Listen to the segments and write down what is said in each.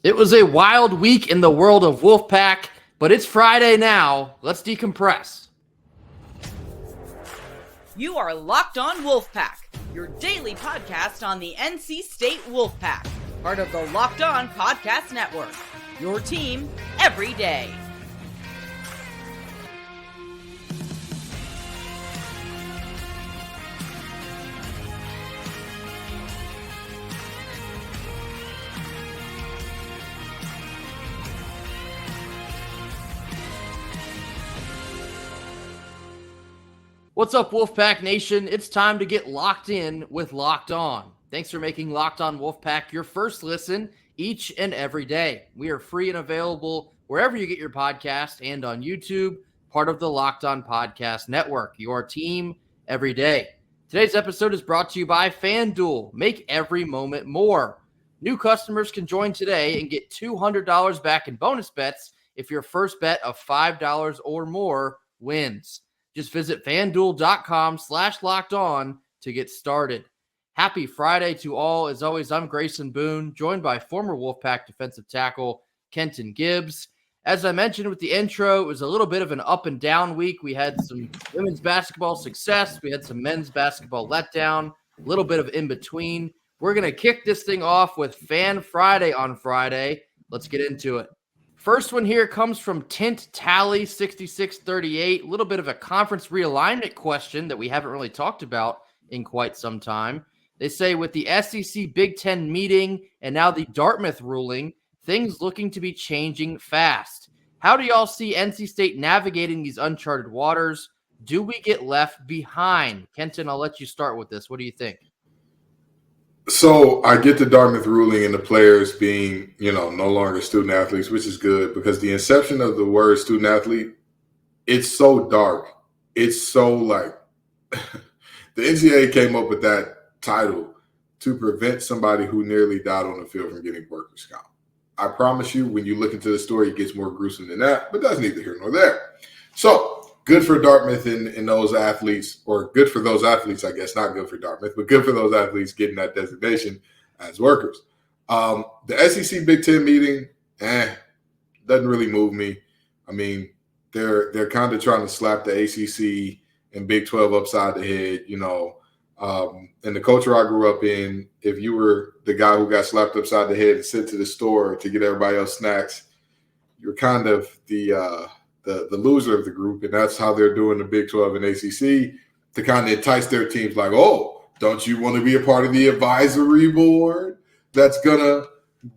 It was a wild week in the world of Wolfpack, but it's Friday now. Let's decompress. You are Locked On Wolfpack, your daily podcast on the NC State Wolfpack, part of the Locked On Podcast Network, your team every day. What's up, Wolfpack Nation? It's time to get locked in with Locked On. Thanks for making Locked On Wolfpack your first listen each and every day. We are free and available wherever you get your podcast and on YouTube, part of the Locked On Podcast Network, your team every day. Today's episode is brought to you by FanDuel. Make every moment more. New customers can join today and get $200 back in bonus bets if your first bet of $5 or more wins. Just visit FanDuel.com/lockedon to get started. Happy Friday to all. As always, I'm Grayson Boone, joined by former Wolfpack defensive tackle Kenton Gibbs. As I mentioned with the intro, it was a little bit of an up and down week. We had some women's basketball success. We had some men's basketball letdown, a little bit of in between. We're going to kick this thing off with Fan Friday on Friday. Let's get into it. First one here comes from Tint Tally 6638. A little bit of a conference realignment question that we haven't really talked about in quite some time. They say with the SEC Big Ten meeting and now the Dartmouth ruling, things looking to be changing fast. How do y'all see NC State navigating these uncharted waters? Do we get left behind? Kenton, I'll let you start with this. What do you think? So I get the Dartmouth ruling and the players being, no longer student athletes, which is good because the inception of the word student athlete, it's so dark. It's so like the NCAA came up with that title to prevent somebody who nearly died on the field from getting workers' comp. I promise you, when you look into the story, it gets more gruesome than that, but that's neither here nor there. So good for Dartmouth and those athletes, or good for those athletes, I guess, not good for Dartmouth, but good for those athletes getting that designation as workers. The SEC Big Ten meeting, doesn't really move me. I mean, they're kind of trying to slap the ACC and Big 12 upside the head, and the culture I grew up in, if you were the guy who got slapped upside the head and sent to the store to get everybody else snacks, you're kind of the loser of the group, and that's how they're doing the Big 12 and ACC to kind of entice their teams like, oh, don't you want to be a part of the advisory board that's going to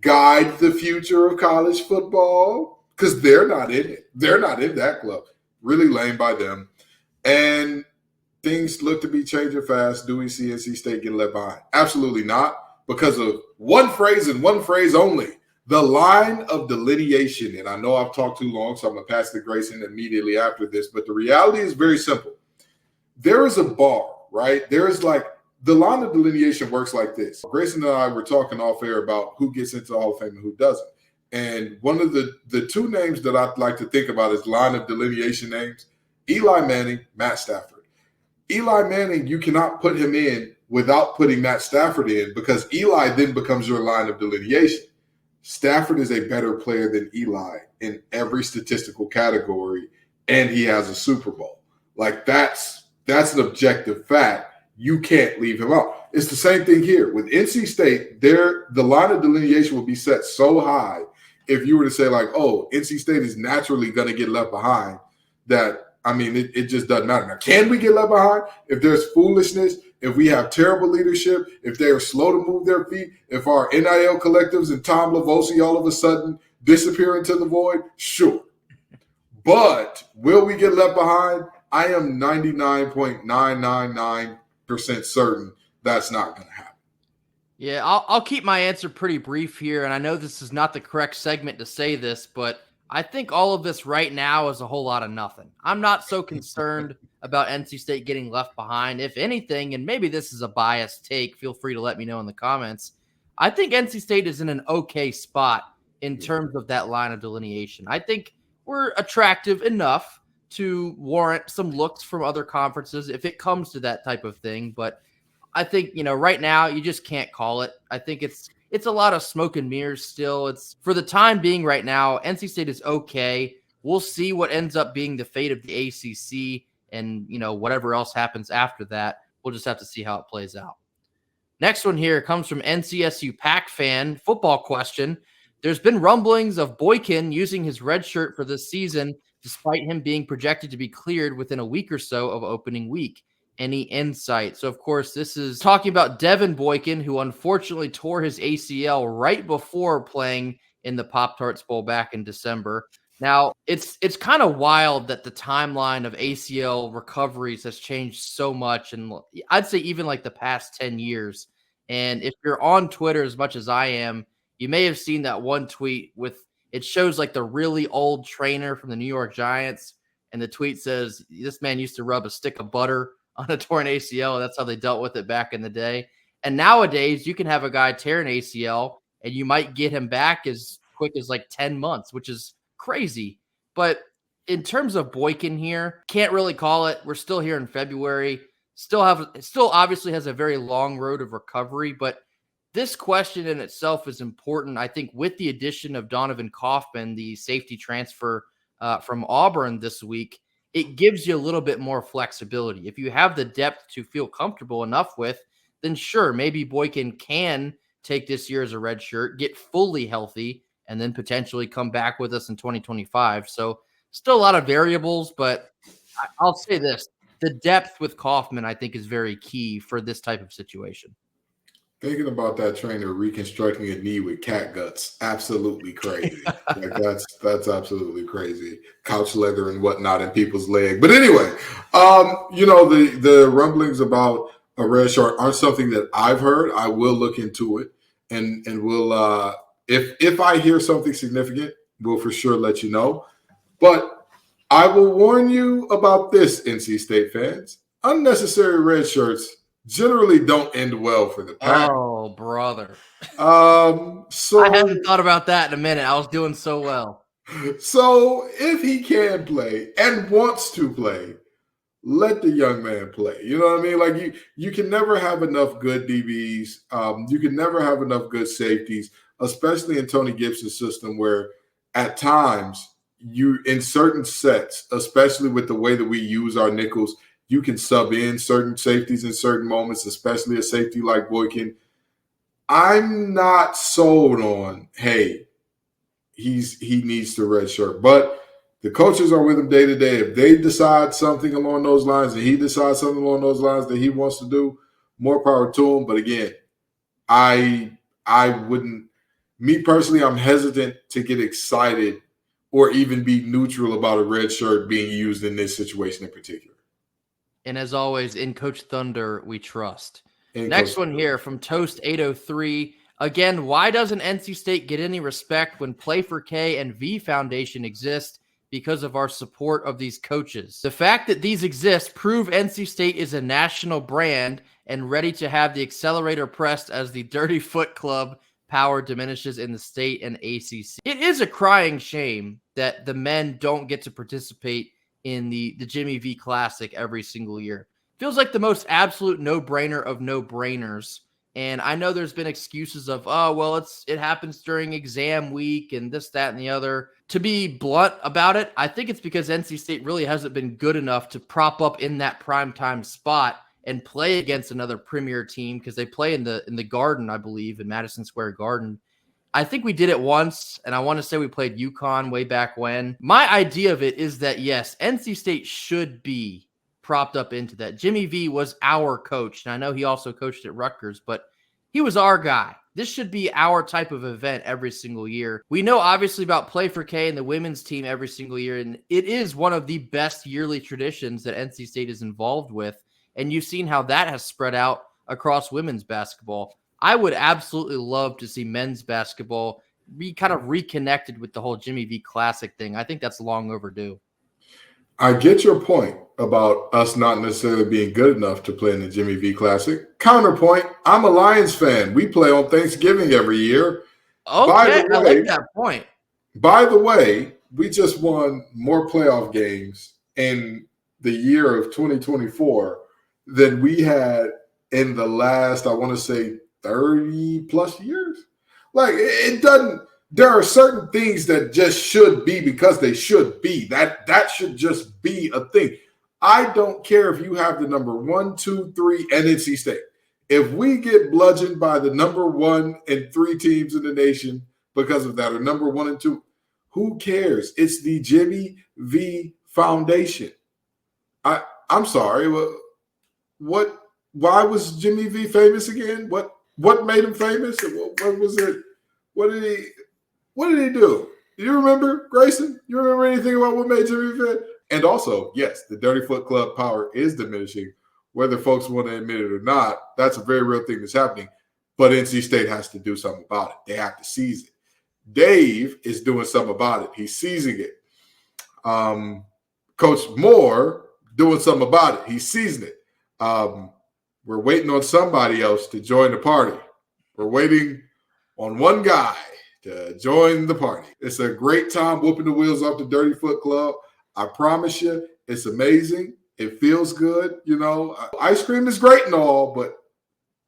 guide the future of college football? Because they're not in it. They're not in that club. Really lame by them. And things look to be changing fast. Do we see NC State get left behind? Absolutely not, because of one phrase and one phrase only. The line of delineation, and I know I've talked too long, so I'm going to pass to Grayson immediately after this, but the reality is very simple. There is a bar, right? There is like the line of delineation works like this. Grayson and I were talking off air about who gets into the Hall of Fame and who doesn't. And one of the two names that I'd like to think about as line of delineation names, Eli Manning, Matt Stafford. Eli Manning, you cannot put him in without putting Matt Stafford in because Eli then becomes your line of delineation. Stafford is a better player than Eli in every statistical category, and he has a Super Bowl. Like that's an objective fact. You can't leave him out. It's the same thing here. With NC State, the line of delineation will be set so high if you were to say like, oh, NC State is naturally going to get left behind that, I mean, it just doesn't matter. Now, can we get left behind if there's foolishness, if we have terrible leadership, if they are slow to move their feet, if our NIL collectives and Tom Lavosi all of a sudden disappear into the void? Sure. But will we get left behind? I am 99.999% certain that's not going to happen. Yeah, I'll keep my answer pretty brief here, and I know this is not the correct segment to say this, but I think all of this right now is a whole lot of nothing. I'm not so concerned about NC State getting left behind. If anything, and maybe this is a biased take, feel free to let me know in the comments. I think NC State is in an okay spot in terms of that line of delineation. I think we're attractive enough to warrant some looks from other conferences if it comes to that type of thing. But I think, right now you just can't call it. I think it's it's a lot of smoke and mirrors still. It's for the time being right now, NC State is okay. We'll see what ends up being the fate of the ACC and, whatever else happens after that. We'll just have to see how it plays out. Next one here comes from NCSU Pack fan. Football question. There's been rumblings of Boykin using his red shirt for this season, despite him being projected to be cleared within a week or so of opening week. Any insight? So, of course, this is talking about Devin Boykin, who unfortunately tore his ACL right before playing in the Pop-Tarts Bowl back in December. Now, it's kind of wild that the timeline of ACL recoveries has changed so much, and I'd say even like the past 10 years. And if you're on Twitter as much as I am, you may have seen that one tweet with it shows like the really old trainer from the New York Giants, and the tweet says, this man used to rub a stick of butter on a torn ACL. That's how they dealt with it back in the day. And nowadays, you can have a guy tear an ACL, and you might get him back as quick as like 10 months, which is crazy. But in terms of Boykin here, can't really call it. We're still here in February. Still obviously has a very long road of recovery, but this question in itself is important. I think with the addition of Donovan Kaufman, the safety transfer from Auburn this week, it gives you a little bit more flexibility. If you have the depth to feel comfortable enough with, then sure, maybe Boykin can take this year as a red shirt, get fully healthy, and then potentially come back with us in 2025. So still a lot of variables, but I'll say this. The depth with Kaufman, I think, is very key for this type of situation. Thinking about that trainer reconstructing a knee with cat guts, absolutely crazy. Like that's absolutely crazy. Couch leather and whatnot in people's leg. But anyway, the rumblings about a red shirt aren't something that I've heard. I will look into it, and we'll if I hear something significant, we'll for sure let you know. But I will warn you about this, NC State fans. Unnecessary red shirts generally don't end well for the Pack. Oh, brother. So I haven't thought about that in a minute. I was doing so well. So if he can play and wants to play, let the young man play. You know what I mean? Like you can never have enough good DBs. You can never have enough good safeties, especially in Tony Gibson's system, where at times you in certain sets, especially with the way that we use our nickels, you can sub in certain safeties in certain moments, especially a safety like Boykin. I'm not sold on, hey, he needs to redshirt. But the coaches are with him day to day. If they decide something along those lines and he decides something along those lines that he wants to do, more power to him. But again, I wouldn't – me personally, I'm hesitant to get excited or even be neutral about a red shirt being used in this situation in particular. And as always, in Coach Thunder, we trust. Next one here from Toast803. Again, why doesn't NC State get any respect when Play for K and V Foundation exist? Because of our support of these coaches. The fact that these exist prove NC State is a national brand and ready to have the accelerator pressed as the Dirty Foot Club power diminishes in the state and ACC. It is a crying shame that the men don't get to participate in the Jimmy V Classic every single year. Feels like the most absolute no-brainer of no-brainers. And I know there's been excuses of, oh, well, it happens during exam week and this, that, and the other. To be blunt about it, I think it's because NC State really hasn't been good enough to prop up in that primetime spot and play against another premier team, because they play in the Garden, I believe, in Madison Square Garden. I think we did it once, and I want to say we played UConn way back when. My idea of it is that, yes, NC State should be propped up into that. Jimmy V was our coach, and I know he also coached at Rutgers, but he was our guy. This should be our type of event every single year. We know obviously about Play for K and the women's team every single year, and it is one of the best yearly traditions that NC State is involved with, and you've seen how that has spread out across women's basketball. I would absolutely love to see men's basketball be kind of reconnected with the whole Jimmy V Classic thing. I think that's long overdue. I get your point about us not necessarily being good enough to play in the Jimmy V Classic. Counterpoint, I'm a Lions fan. We play on Thanksgiving every year. Okay, I like that point. By the way, we just won more playoff games in the year of 2024 than we had in the last, I want to say, 30 plus years. Like, it doesn't. There are certain things that just should be because they should be. That should just be a thing. I don't care if you have the number 1, 2, 3, and NC State. If we get bludgeoned by the number 1 and 3 teams in the nation because of that, or number 1 and 2, who cares? It's the Jimmy V Foundation. I'm sorry. What? Why was Jimmy V famous again? What made him famous? What was it? What did he do? Do you remember, Grayson? You remember anything about what made Jimmy famous? And also, yes, the Dirty Foot Club power is diminishing, whether folks want to admit it or not. That's a very real thing that's happening. But NC State has to do something about it. They have to seize it. Dave is doing something about it. He's seizing it. Coach Moore doing something about it. He's seizing it. We're waiting on somebody else to join the party. We're waiting on one guy to join the party. It's a great time whooping the wheels off the Dirty Foot Club. I promise you, it's amazing. It feels good. You know, ice cream is great and all, but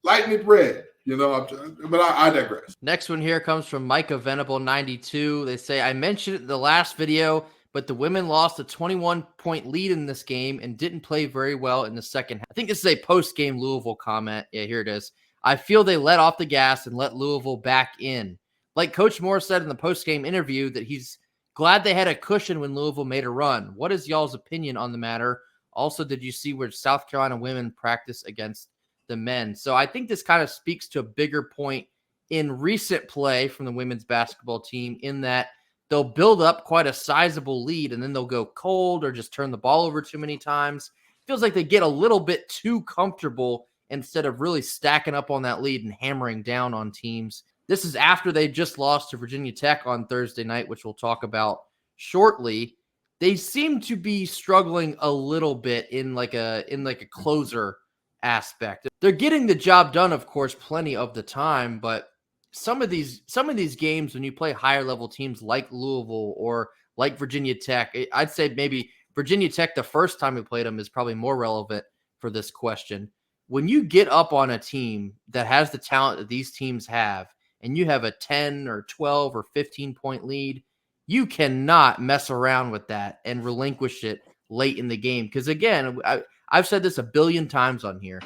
lighten it red. You know, but I digress. Next one here comes from Micah Venable 92. They say, I mentioned it in the last video, but the women lost a 21-point lead in this game and didn't play very well in the second half. I think this is a post-game Louisville comment. Yeah, here it is. I feel they let off the gas and let Louisville back in. Like Coach Moore said in the post-game interview that he's glad they had a cushion when Louisville made a run. What is y'all's opinion on the matter? Also, did you see where South Carolina women practice against the men? So I think this kind of speaks to a bigger point in recent play from the women's basketball team in that they'll build up quite a sizable lead and then they'll go cold or just turn the ball over too many times. Feels like they get a little bit too comfortable instead of really stacking up on that lead and hammering down on teams. This is after they just lost to Virginia Tech on Thursday night, which we'll talk about shortly. They seem to be struggling a little bit in like a closer aspect. They're getting the job done, of course, plenty of the time, but some of these games when you play higher level teams like Louisville or like Virginia Tech, I'd say maybe Virginia Tech the first time we played them is probably more relevant for this question. When you get up on a team that has the talent that these teams have, and you have a 10 or 12 or 15-point lead, you cannot mess around with that and relinquish it late in the game. Because, again, I've said this a billion times on here.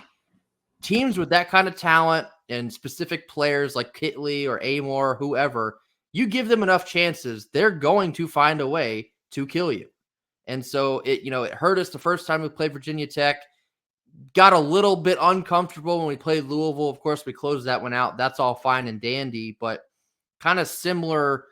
Teams with that kind of talent and specific players like Kitley or Amor or whoever, you give them enough chances, they're going to find a way to kill you. And so it hurt us the first time we played Virginia Tech. Got a little bit uncomfortable when we played Louisville. Of course, we closed that one out. That's all fine and dandy, but kind of similar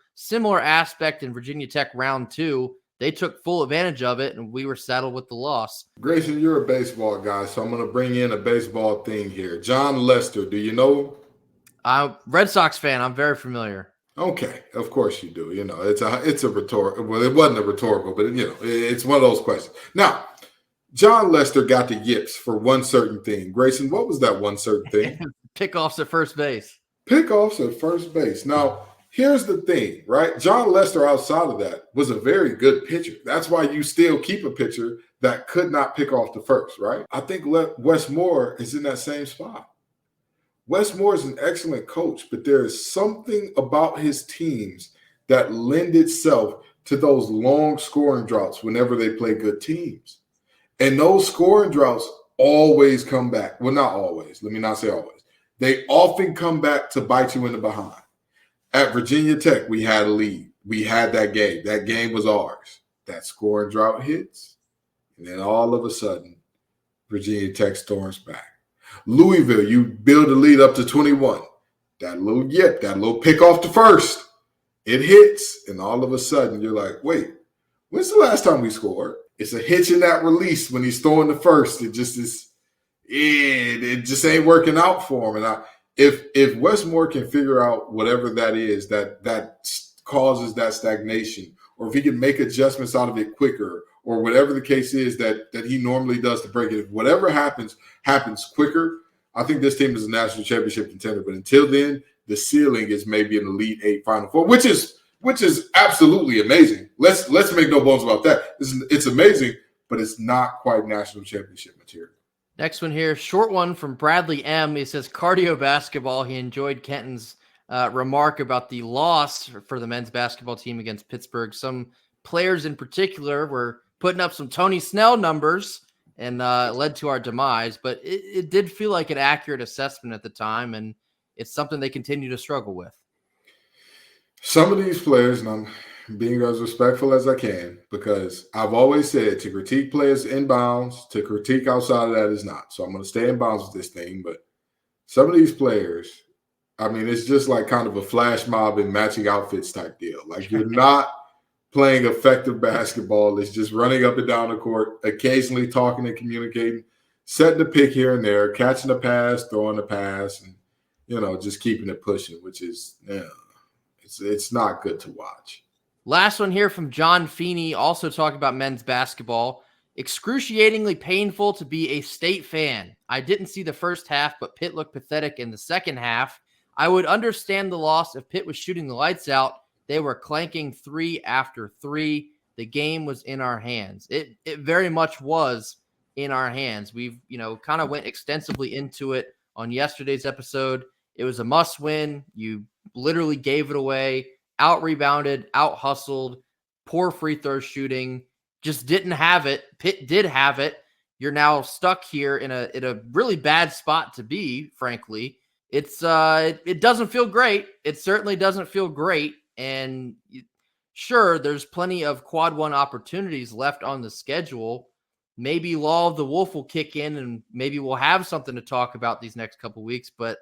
aspect in Virginia Tech round 2. They took full advantage of it, and we were saddled with the loss. Grayson, you're a baseball guy, so I'm going to bring in a baseball thing here. John Lester, do you know? I'm Red Sox fan. I'm very familiar. Okay, of course you do. You know, it's a rhetorical. Well, it wasn't a rhetorical, but it's one of those questions. Now, John Lester got the yips for one certain thing. Grayson, what was that one certain thing? Pickoffs at first base. Pickoffs at first base. Now, here's the thing, right? John Lester, outside of that, was a very good pitcher. That's why you still keep a pitcher that could not pick off the first, right? I think Wes Moore is in that same spot. Wes Moore is an excellent coach, but there is something about his teams that lend itself to those long scoring droughts whenever they play good teams. And those scoring droughts always come back. Well, not always. Let me not say always. They often come back to bite you in the behind. At Virginia Tech, we had a lead. We had that game. That game was ours. That scoring drought hits. And then all of a sudden, Virginia Tech storms back. Louisville, you build a lead up to 21. That little yip, that little pick off the first, it hits. And all of a sudden, you're like, wait, when's the last time we scored? It's a hitch in that release when he's throwing the first. It just is, it just ain't working out for him. And if Wes Moore can figure out whatever that is that causes that stagnation, or if he can make adjustments out of it quicker, or whatever the case is that he normally does to break it, if whatever happens quicker, I think this team is a national championship contender. But until then, the ceiling is maybe an Elite Eight Final Four, which is absolutely amazing. Let's make no bones about that. It's amazing, but it's not quite national championship material. Next one here, short one from Bradley M. He says cardio basketball. He enjoyed Kenton's remark about the loss for the men's basketball team against Pittsburgh. Some players in particular were putting up some Tony Snell numbers and led to our demise, but it did feel like an accurate assessment at the time, and it's something they continue to struggle with. Some of these players, and I'm being as respectful as I can, because I've always said to critique players in bounds, to critique outside of that is not. So I'm going to stay in bounds with this thing, but some of these players, I mean, it's just like kind of a flash mob and matching outfits type deal. Like you're not playing effective basketball. It's just running up and down the court, occasionally talking and communicating, setting the pick here and there, catching a pass, throwing a pass, and, just keeping it pushing, which is, it's not good to watch. Last one here from John Feny, also talking about men's basketball. Excruciatingly painful to be a State fan. I didn't see the first half, but Pitt looked pathetic in the second half. I would understand the loss if Pitt was shooting the lights out. They were clanking 3 after 3. The game was in our hands. It very much was in our hands. We've, kind of went extensively into it on yesterday's episode. It was a must win. You literally gave it away, out rebounded, out hustled, poor free throw shooting, just didn't have it. Pitt did have it. You're now stuck here in a really bad spot to be, frankly. It doesn't feel great. It certainly doesn't feel great. And sure, there's plenty of quad one opportunities left on the schedule. Maybe Law of the Wolf will kick in and maybe we'll have something to talk about these next couple of weeks. But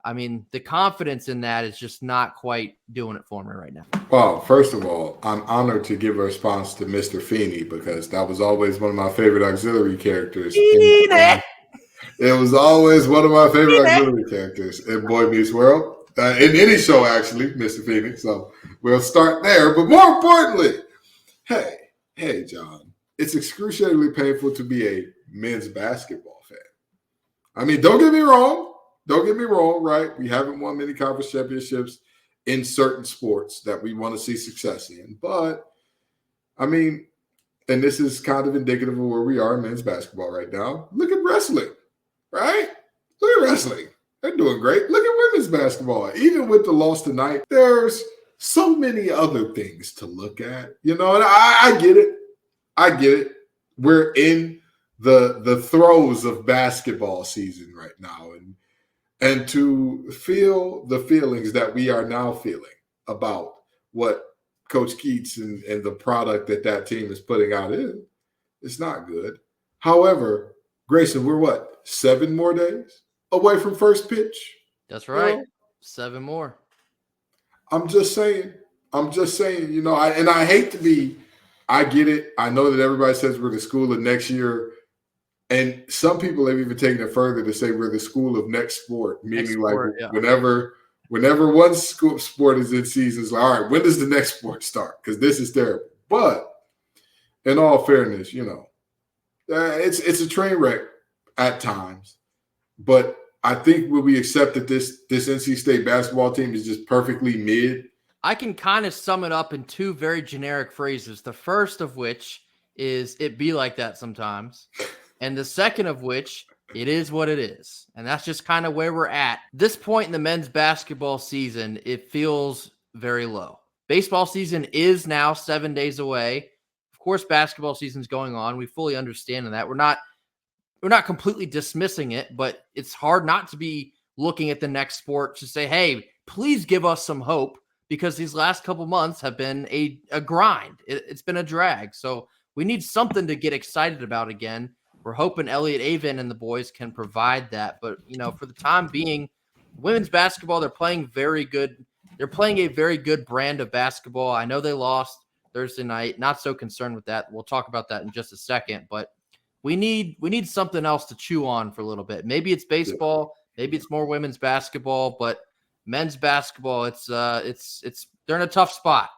I mean, the confidence in that is just not quite doing it for me right now. Well, first of all, I'm honored to give a response to Mr. Feny because that was always one of my favorite auxiliary characters. It was always one of my favorite auxiliary characters in Boy Meets World. In any show, actually, Mr. Feny. So we'll start there. But more importantly, hey, John, it's excruciatingly painful to be a men's basketball fan. I mean, don't get me wrong, right? We haven't won many conference championships in certain sports that we want to see success in. But, I mean, and this is kind of indicative of where we are in men's basketball right now. Look at wrestling, right? Look at wrestling. They're doing great. Look at women's basketball. Even with the loss tonight, there's so many other things to look at. And I get it. We're in the throes of basketball season right now. And to feel the feelings that we are now feeling about what Coach Keats and the product that team is putting out it's not good. However, Grayson, we're 7 more days away from first pitch? That's right. 7 more. I'm just saying, I hate to be, I get it. I know that everybody says we're the school of next year. And some people have even taken it further to say we're the school of next sport, meaning whenever one school sport is in season, it's like, all right, when does the next sport start? Because this is terrible. But in all fairness, it's a train wreck at times. But I think when we accept that this NC State basketball team is just perfectly mid. I can kind of sum it up in 2 very generic phrases. The first of which is it be like that sometimes. And the second of which, it is what it is. And that's just kind of where we're at. This point in the men's basketball season, it feels very low. Baseball season is now 7 days away. Of course, basketball season's going on. We fully understand that. We're not completely dismissing it, but it's hard not to be looking at the next sport to say, hey, please give us some hope, because these last couple months have been a grind. It's been a drag. So we need something to get excited about again. We're hoping Elliot Avon and the boys can provide that. But, for the time being, women's basketball, they're playing very good. They're playing a very good brand of basketball. I know they lost Thursday night. Not so concerned with that. We'll talk about that in just a second. But we need something else to chew on for a little bit. Maybe it's baseball. Maybe it's more women's basketball. But men's basketball, they're in a tough spot.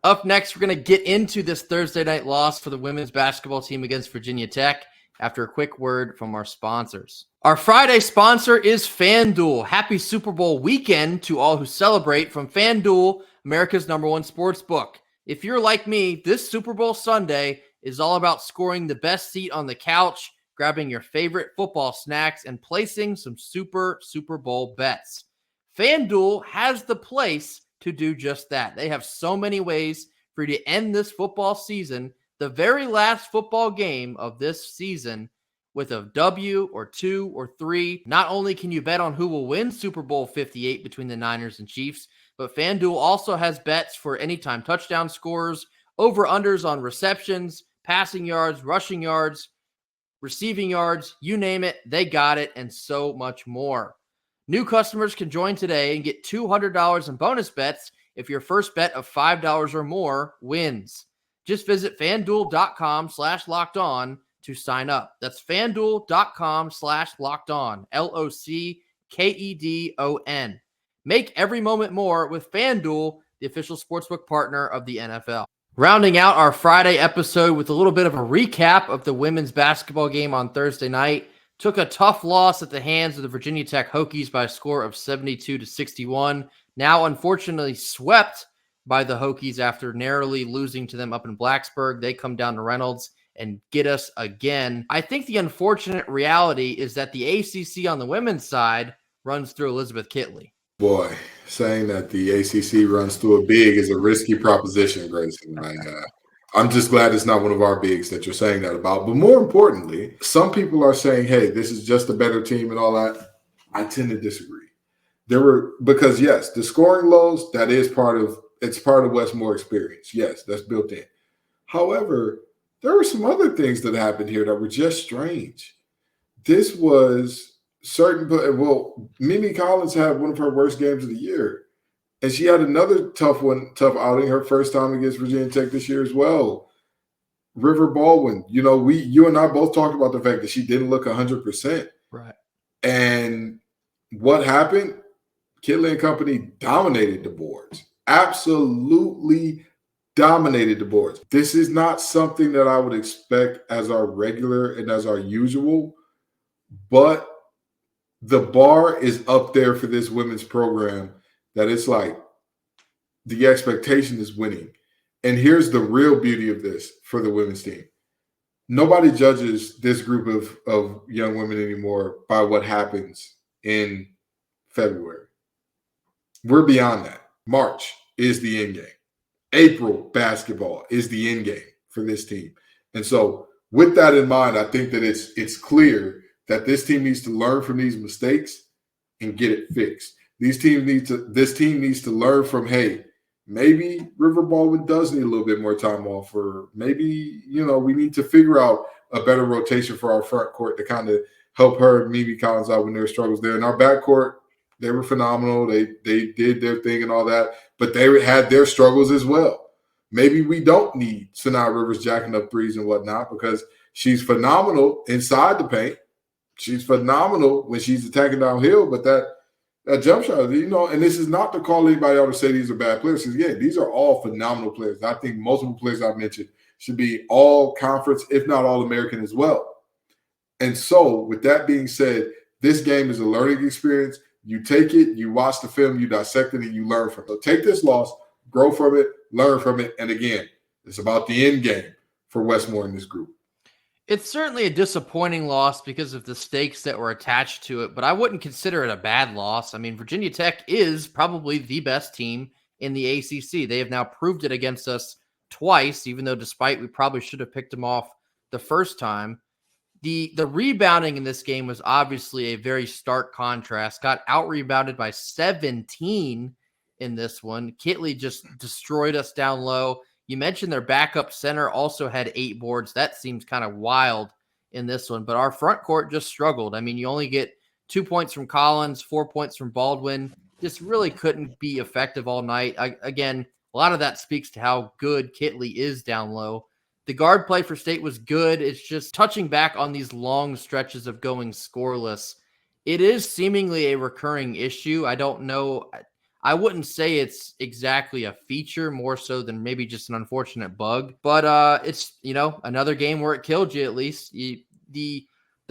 Up next, we're going to get into this Thursday night loss for the women's basketball team against Virginia Tech after a quick word from our sponsors. Our Friday sponsor is FanDuel. Happy Super Bowl weekend to all who celebrate from FanDuel, America's #1 sports book. If you're like me, this Super Bowl Sunday is all about scoring the best seat on the couch, grabbing your favorite football snacks, and placing some Super Bowl bets. FanDuel has the place to do just that. They have so many ways for you to end this football season, the very last football game of this season, with a W or 2 or 3. Not only can you bet on who will win Super Bowl 58 between the Niners and Chiefs, but FanDuel also has bets for anytime touchdown scores, over-unders on receptions, passing yards, rushing yards, receiving yards, you name it, they got it, and so much more. New customers can join today and get $200 in bonus bets if your first bet of $5 or more wins. Just visit FanDuel.com/lockedon to sign up. That's FanDuel.com/lockedon, LOCKEDON. Make every moment more with FanDuel, the official sportsbook partner of the NFL. Rounding out our Friday episode with a little bit of a recap of the women's basketball game on Thursday night. Took a tough loss at the hands of the Virginia Tech Hokies by a score of 72-61. Now, unfortunately, swept by the Hokies after narrowly losing to them up in Blacksburg. They come down to Reynolds and get us again. I think the unfortunate reality is that the ACC on the women's side runs through Elizabeth Kitley. Boy, saying that the ACC runs through a big is a risky proposition, Grayson. I'm just glad it's not one of our bigs that you're saying that about. But more importantly, some people are saying, hey, this is just a better team and all that. I tend to disagree. Because yes, the scoring lows, that is part of Westmore experience. Yes, that's built in. However, there were some other things that happened here that were just strange. This was Mimi Collins had one of her worst games of the year. And she had another tough outing, her first time against Virginia Tech this year as well. River Baldwin, you and I both talked about the fact that she didn't look 100%. Right. And what happened? Kitley and company dominated the boards. Absolutely dominated the boards. This is not something that I would expect as our regular and as our usual, but the bar is up there for this women's program. That it's like the expectation is winning. And here's the real beauty of this for the women's team. Nobody judges this group of young women anymore by what happens in February. We're beyond that. March is the end game. April basketball is the end game for this team. And so with that in mind, I think that it's clear that this team needs to learn from these mistakes and get it fixed. This team needs to learn from, hey, maybe River Baldwin does need a little bit more time off, or maybe, we need to figure out a better rotation for our front court to kind of help her and Mimi Collins out when there are struggles there. In our backcourt, they were phenomenal. They did their thing and all that, but they had their struggles as well. Maybe we don't need Sanaa Rivers jacking up threes and whatnot, because she's phenomenal inside the paint. She's phenomenal when she's attacking downhill, but that jump shot, and this is not to call anybody out to say these are bad players. Because, yeah, these are all phenomenal players. I think multiple players I've mentioned should be all conference, if not all American as well. And so with that being said, this game is a learning experience. You take it, you watch the film, you dissect it, and you learn from it. So take this loss, grow from it, learn from it. And again, it's about the end game for Westmore in this group. It's certainly a disappointing loss because of the stakes that were attached to it, but I wouldn't consider it a bad loss. I mean, Virginia Tech is probably the best team in the ACC. They have now proved it against us twice, even though despite we probably should have picked them off the first time. The rebounding in this game was obviously a very stark contrast. Got out-rebounded by 17 in this one. Kitley just destroyed us down low. You mentioned their backup center also had 8 boards. That seems kind of wild in this one. But our front court just struggled. I mean, you only get 2 points from Collins, 4 points from Baldwin. Just really couldn't be effective all night. Again, a lot of that speaks to how good Kitley is down low. The guard play for State was good. It's just touching back on these long stretches of going scoreless. It is seemingly a recurring issue. I don't know. I wouldn't say it's exactly a feature, more so than maybe just an unfortunate bug. But it's, another game where it killed you at least. The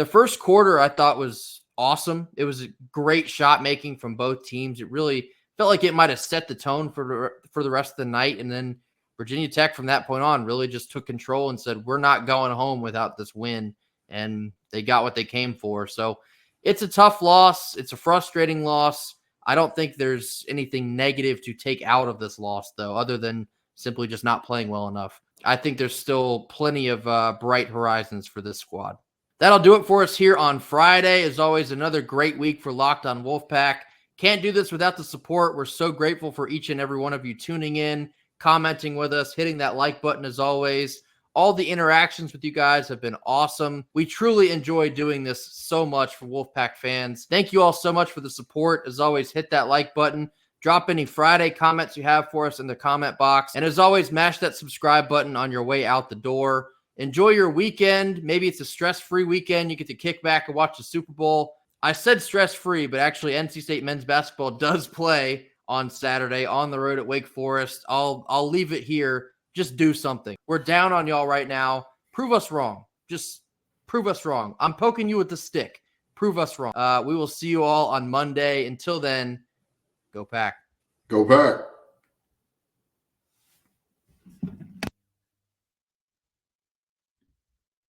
first quarter I thought was awesome. It was a great shot making from both teams. It really felt like it might have set the tone for the rest of the night. And then Virginia Tech from that point on really just took control and said, we're not going home without this win. And they got what they came for. So it's a tough loss. It's a frustrating loss. I don't think there's anything negative to take out of this loss, though, other than simply just not playing well enough. I think there's still plenty of bright horizons for this squad. That'll do it for us here on Friday. As always, another great week for Locked on Wolfpack. Can't do this without the support. We're so grateful for each and every one of you tuning in, commenting with us, hitting that like button as always. All the interactions with you guys have been awesome. We truly enjoy doing this so much for Wolfpack fans. Thank you all so much for the support. As always, hit that like button. Drop any Friday comments you have for us in the comment box. And as always, mash that subscribe button on your way out the door. Enjoy your weekend. Maybe it's a stress-free weekend. You get to kick back and watch the Super Bowl. I said stress-free, but actually NC State men's basketball does play on Saturday on the road at Wake Forest. I'll leave it here. Just do something. We're down on y'all right now. Prove us wrong. Just prove us wrong. I'm poking you with the stick. Prove us wrong. We will see you all on Monday. Until then, go Pack. Go Pack.